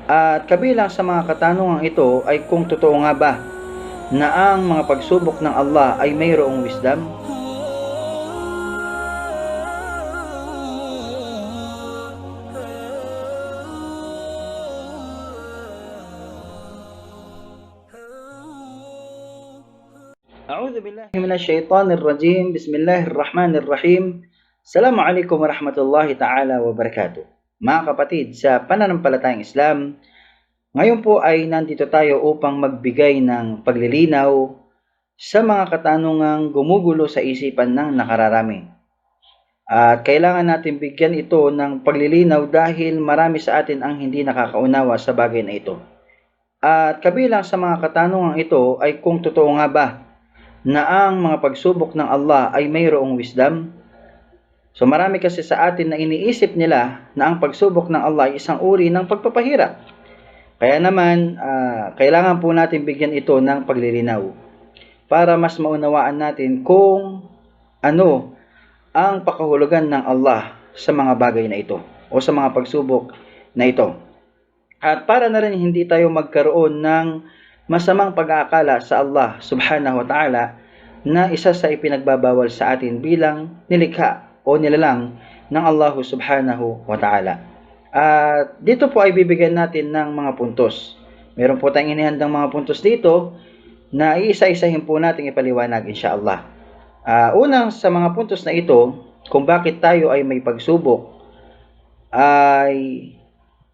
At kabilang sa mga katanungang ito ay kung totoo nga ba na ang mga pagsubok ng Allah ay mayroong wisdom. A'udzu billahi minasyaitonir rajim. Bismillahirrahmanirrahim. Assalamualaikum warahmatullahi ta'ala wabarakatuh. Mga kapatid, sa pananampalatayang Islam, ngayon po ay nandito tayo upang magbigay ng paglilinaw sa mga katanungang gumugulo sa isipan ng nakararami. At kailangan natin bigyan ito ng paglilinaw dahil marami sa atin ang hindi nakakaunawa sa bagay na ito. At kabilang sa mga katanungang ito ay kung totoo nga ba na ang mga pagsubok ng Allah ay mayroong wisdom. So marami kasi sa atin na iniisip nila na ang pagsubok ng Allah ay isang uri ng pagpapahirap. Kaya naman, kailangan po natin bigyan ito ng paglilinaw para mas maunawaan natin kung ano ang pakahulugan ng Allah sa mga bagay na ito o sa mga pagsubok na ito. At para na rin hindi tayo magkaroon ng masamang pag-aakala sa Allah subhanahu wa ta'ala na isa sa ipinagbabawal sa atin bilang nilikha o nilalang ng Allah subhanahu wa ta'ala. At dito po ay bibigyan natin ng mga puntos. Meron po tayong inihandang mga puntos dito na iisa-isahin po natin ipaliwanag insyaAllah. Unang sa mga puntos na ito, kung bakit tayo ay may pagsubok, ay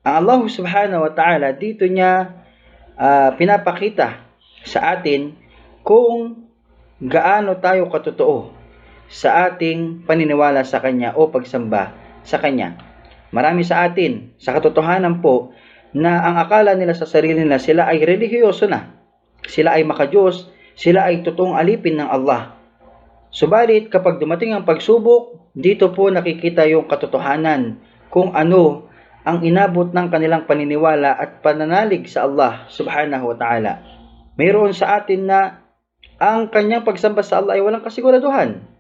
ang Allah subhanahu wa ta'ala dito niya pinapakita sa atin kung gaano tayo katotoo sa ating paniniwala sa Kanya o pagsamba sa Kanya. Marami sa atin, sa katotohanan po, na ang akala nila sa sarili nila, sila ay relihiyoso na. Sila ay makadiyos, sila ay totoong alipin ng Allah. Subalit, kapag dumating ang pagsubok, dito po nakikita yung katotohanan kung ano ang inabot ng kanilang paniniwala at pananalig sa Allah subhanahu wa ta'ala. Mayroon sa atin na ang kanyang pagsamba sa Allah ay walang kasiguraduhan.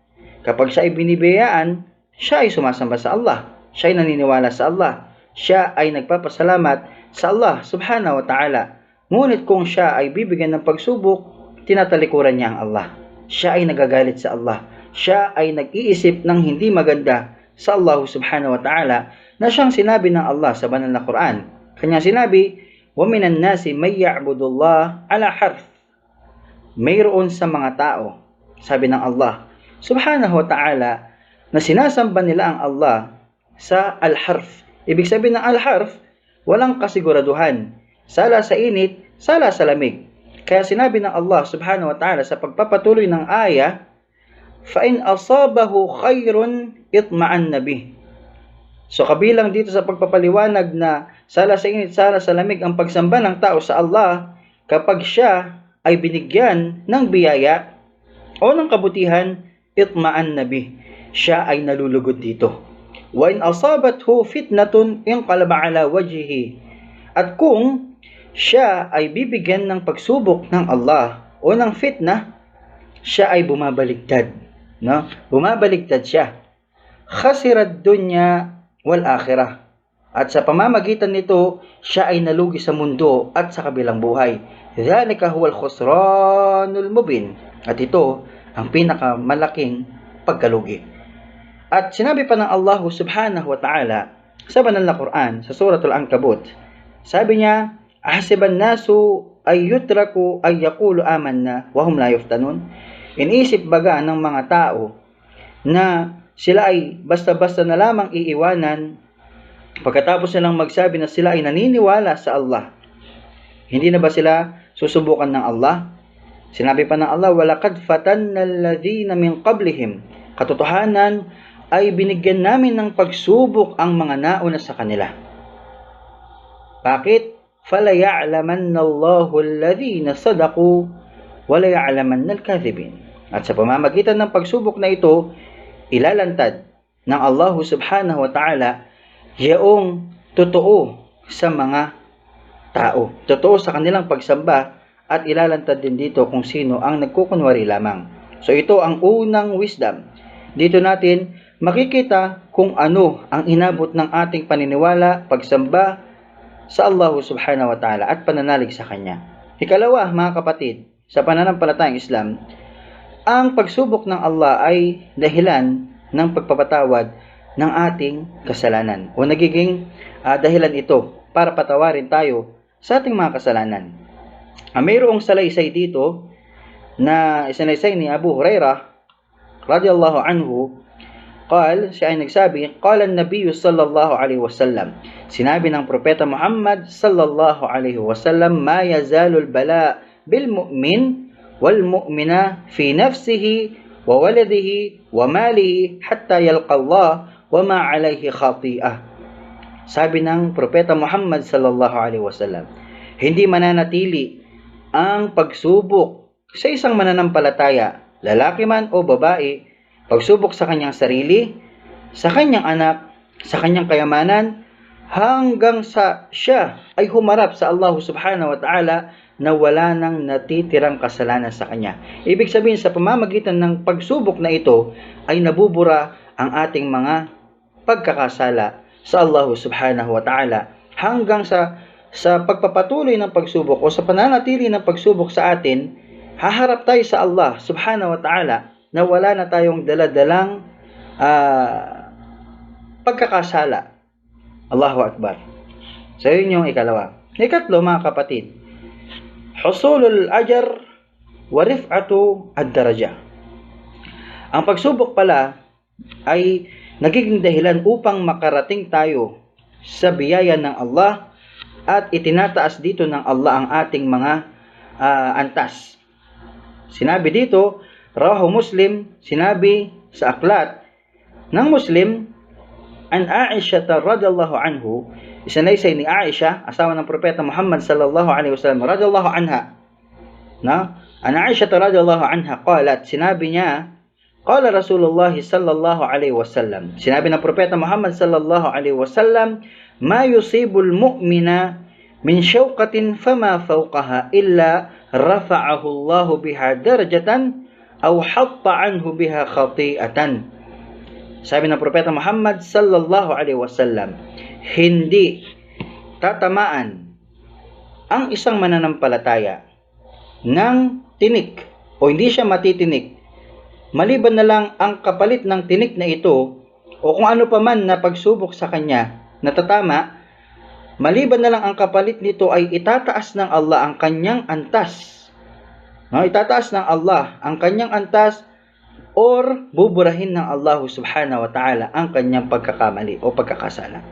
Kapag siya ay binibiyayaan, siya ay sumasamba sa Allah. Siya ay naniniwala sa Allah. Siya ay nagpapasalamat sa Allah subhanahu wa ta'ala. Ngunit kung siya ay bibigyan ng pagsubok, tinatalikuran niya ang Allah. Siya ay nagagalit sa Allah. Siya ay nag-iisip ng hindi maganda sa Allah subhanahu wa ta'ala na siyang sinabi ng Allah sa banal na Quran. Kanyang sinabi, وَمِنَ النَّاسِ مَنْ يَعْبُدُ اللَّهَ عَلَى حَرْفٍ. Mayroon sa mga tao, sabi ng Allah subhanahu wa ta'ala, na sinasamba nila ang Allah sa al-harf. Ibig sabihin ng al-harf, walang kasiguraduhan. Sala sa init, sala sa lamig. Kaya sinabi ng Allah subhanahu wa ta'ala sa pagpapatuloy ng aya, فَإِنْ أَصَابَهُ خَيْرٌ إِطْمَعَنَّ بِهِ. So kabilang dito sa pagpapaliwanag na sala sa init, sala sa lamig ang pagsamba ng tao sa Allah kapag siya ay binigyan ng biyaya o ng kabutihan, itma'anna bih, siya ay nalulugod dito. Wa in asabathu fitnatun inqalaba ala wajhihi. At kung siya ay bibigyan ng pagsubok ng Allah o ng fitna, siya ay bumabaligtad, no? Bumabaligtad siya. Khasirad dunya wal akhirah. At sa pamamagitan nito, siya ay nalugi sa mundo at sa kabilang buhay. Dhalika huwal khusranul mubin. At ito ang pinakamalaking pagkalugi. At sinabi pa ng Allah subhanahu wa ta'ala sa banal na Quran, sa suratul Ankabut, sabi niya, ahasiban nasu ay yutraku ay yaqulu amanna wa hum la yuftanun. Inisip baga ng mga tao na sila ay basta-basta na lamang iiwanan pagkatapos nilang magsabi na sila ay naniniwala sa Allah. Hindi na ba sila susubukan ng Allah? Sinabi pa ng Allah, walaqad fatanna alladhina min qablihim. Katotohanan ay binigyan namin ng pagsubok ang mga nauna sa kanila. Bakit? Fala ya'lamanna Allahu alladhina sadaqu wa la ya'lamanna al-kadhibin. At sa pamamagitan ng pagsubok na ito, ilalantad ng Allah subhanahu wa ta'ala yaong totoo sa mga tao, totoo sa kanilang pagsamba, at ilalantad din dito kung sino ang nagkukunwari lamang. So ito ang unang wisdom. Dito natin makikita kung ano ang inabot ng ating paniniwala, pagsamba sa Allah subhanahu wa ta'ala at pananalig sa Kanya. Ikalawa, mga kapatid, sa pananampalatayang Islam, ang pagsubok ng Allah ay dahilan ng pagpapatawad ng ating kasalanan o nagiging dahilan ito para patawarin tayo sa ating mga kasalanan. Mayroong salaysay dito na isalaysay ni Abu Hurairah radiyallahu anhu. Siya ay nagsabi, qala an-nabiy sallallahu alaihi wasallam, sinabi ng propeta Muhammad sallallahu alaihi wasallam, ma yazalul bala bil mu'min wal mu'mina fi nafsihi wa waladihi wa malihi hatta yalqa Allah wa ma alayhi khati'ah. Sabi ng propeta Muhammad sallallahu alaihi wasallam, hindi mananatili ang pagsubok sa isang mananampalataya, lalaki man o babae, pagsubok sa kanyang sarili, sa kanyang anak, sa kanyang kayamanan, hanggang sa siya ay humarap sa Allah subhanahu wa ta'ala na wala nang natitirang kasalanan sa kanya. Ibig sabihin, sa pamamagitan ng pagsubok na ito ay nabubura ang ating mga pagkakasala sa Allah subhanahu wa ta'ala hanggang sa pagpapatuloy ng pagsubok o sa pananatili ng pagsubok sa atin, haharap tayo sa Allah subhanahu wa ta'ala na wala na tayong daladalang pagkakasala. Allahu Akbar. So, yun yung ikalawa. Ikatlo, mga kapatid, husulul ajar wa rif'atu ad-daraja. Ang pagsubok pala ay nagiging dahilan upang makarating tayo sa biyaya ng Allah at itinataas dito ng Allah ang ating mga antas. Sinabi dito, rawahu Muslim, sinabi sa aklat ng Muslim, an Aisha radhiyallahu anhu, isanaysay ni Aisha, asawa ng propeta Muhammad sallallahu alaihi wasallam, radhiyallahu anha, an Aisha radhiyallahu anha qalat, sinabi niya, qala Rasulullah sallallahu alaihi wasallam, sinabi ng propeta Muhammad sallallahu alaihi wasallam, ma yusibul mu'mina min syauqatin fama fawqaha illa rafa'ahu Allah biha darajatan aw hatta anhu biha khati'atan. Sabi ng propeta Muhammad sallallahu alaihi wasallam, hindi tatamaan ang isang mananampalataya ng tinik o hindi siya matitinik maliban na lang ang kapalit ng tinik na ito o kung ano pa man na pagsubok sa kanya natatama, maliban na lang ang kapalit nito ay itataas ng Allah ang kanyang antas. Itataas ng Allah ang kanyang antas or buburahin ng Allah subhanahu wa ta'ala ang kanyang pagkakamali o pagkakasala.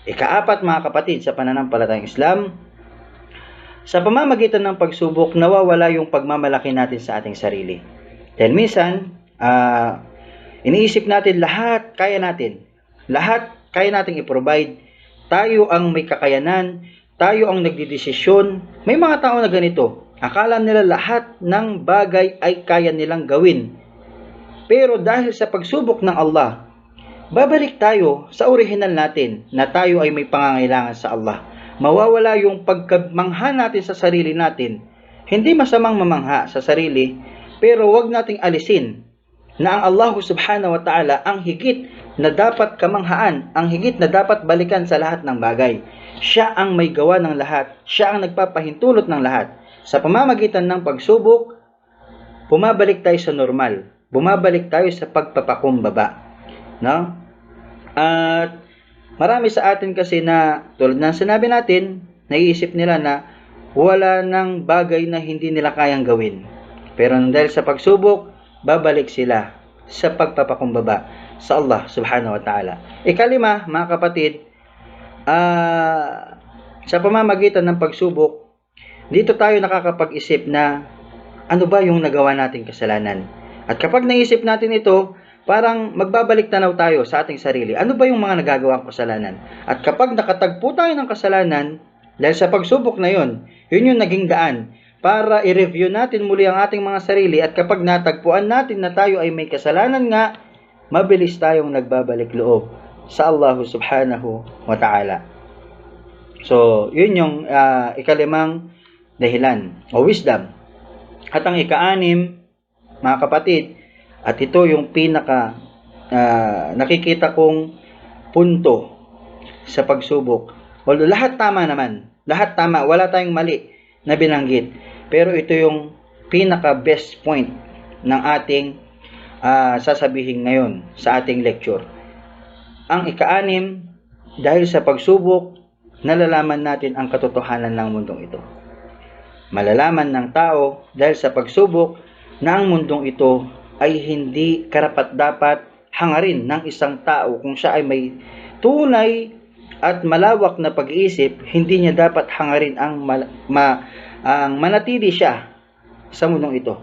Ikaapat, mga kapatid, sa pananampalatayang Islam, sa pamamagitan ng pagsubok, nawawala yung pagmamalaki natin sa ating sarili. Dahil minsan, iniisip natin lahat kaya natin. Lahat kaya nating i-provide. Tayo ang may kakayanan. Tayo ang nagdidesisyon. May mga tao na ganito. Akala nila lahat ng bagay ay kaya nilang gawin. Pero dahil sa pagsubok ng Allah, babalik tayo sa orihinal natin na tayo ay may pangangailangan sa Allah. Mawawala yung pagkamangha natin sa sarili natin. Hindi masamang mamangha sa sarili, pero wag nating alisin na ang Allah subhanahu wa ta'ala ang higit na dapat kamanghaan, ang higit na dapat balikan sa lahat ng bagay. Siya ang may gawa ng lahat. Siya ang nagpapahintulot ng lahat. Sa pamamagitan ng pagsubok, bumabalik tayo sa normal. Bumabalik tayo sa pagpapakumbaba. At marami sa atin kasi na, tulad ng sinabi natin, naiisip nila na wala ng bagay na hindi nila kayang gawin. Pero dahil sa pagsubok, babalik sila sa pagpapakumbaba sa Allah subhanahu wa ta'ala. Ikalima, mga kapatid, sa pamamagitan ng pagsubok, dito tayo nakakapag-isip na ano ba yung nagawa nating kasalanan. At kapag naisip natin ito, parang magbabalik tanaw tayo sa ating sarili. Ano ba yung mga nagagawang kasalanan? At kapag nakatagpo tayo ng kasalanan, dahil sa pagsubok na yun yung naging daan para i-review natin muli ang ating mga sarili. At kapag natagpuan natin na tayo ay may kasalanan nga, mabilis tayong nagbabalik loob sa Allah subhanahu wa ta'ala. So, yun yung ikalimang dahilan o wisdom. At ang ika-anim, mga kapatid, at ito yung pinaka nakikita kong punto sa pagsubok, Although lahat tama naman. Lahat tama. Wala tayong mali na binanggit. Pero ito yung pinaka-best point ng ating sasabihin ngayon sa ating lecture. Ang ika-6, dahil sa pagsubok, nalalaman natin ang katotohanan ng mundong ito. Malalaman ng tao dahil sa pagsubok na ang mundong ito ay hindi karapat-dapat hangarin ng isang tao. Kung siya ay may tunay at malawak na pag-iisip, hindi niya dapat hangarin ang manatili siya sa mundong ito.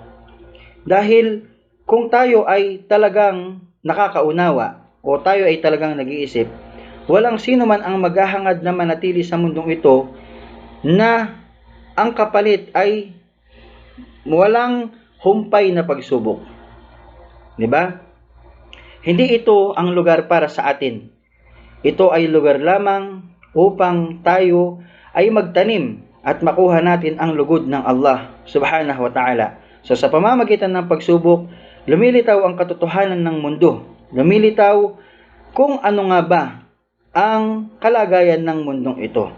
Dahil kung tayo ay talagang nakakaunawa o tayo ay talagang nag-iisip, walang sino man ang maghahangad na manatili sa mundong ito na ang kapalit ay walang humpay na pagsubok. 'Di ba? Hindi ito ang lugar para sa atin. Ito ay lugar lamang upang tayo ay magtanim at makuha natin ang lugod ng Allah subhanahu wa ta'ala. So sa pamamagitan ng pagsubok, lumilitaw ang katotohanan ng mundo. Lumilitaw kung ano nga ba ang kalagayan ng mundong ito.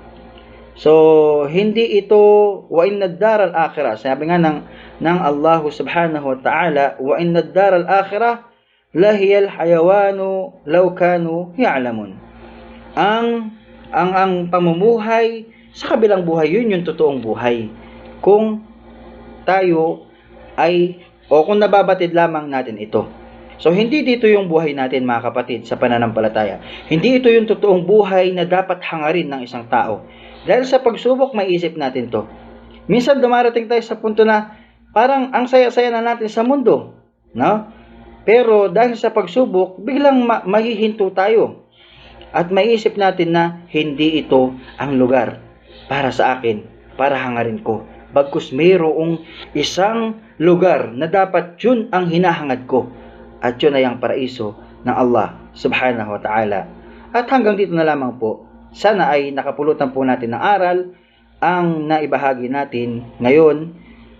So, hindi ito wa inna ad-dar al-akhirah. Sabi nga ng Allah subhanahu wa ta'ala, wa inna ad-dar al-akhirah lahiya al-hayawanu law kanu ya'lamun. Ang pamumuhay sa kabilang buhay, yun yung totoong buhay. Kung tayo ay kung nababatid lamang natin ito. So, hindi dito yung buhay natin, mga kapatid, sa pananampalataya. Hindi ito yung totoong buhay na dapat hangarin ng isang tao. Dahil sa pagsubok, maiisip natin to. Minsan dumarating tayo sa punto na parang ang saya-saya na natin sa mundo, no? Pero dahil sa pagsubok, biglang mahihinto tayo. At maiisip natin na hindi ito ang lugar para sa akin, para hangarin ko. Bagkus mayroong isang lugar na dapat yun ang hinahangad ko. At yun ay ang paraiso ng Allah subhanahu wa ta'ala. At hanggang dito na lamang po. Sana ay nakapulutan po natin ng aral ang naibahagi natin ngayon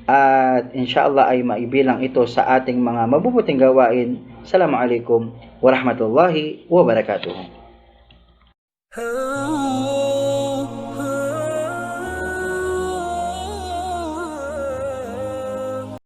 at inshallah ay maibilang ito sa ating mga mabubuting gawain. Assalamualaikum warahmatullahi wabarakatuh.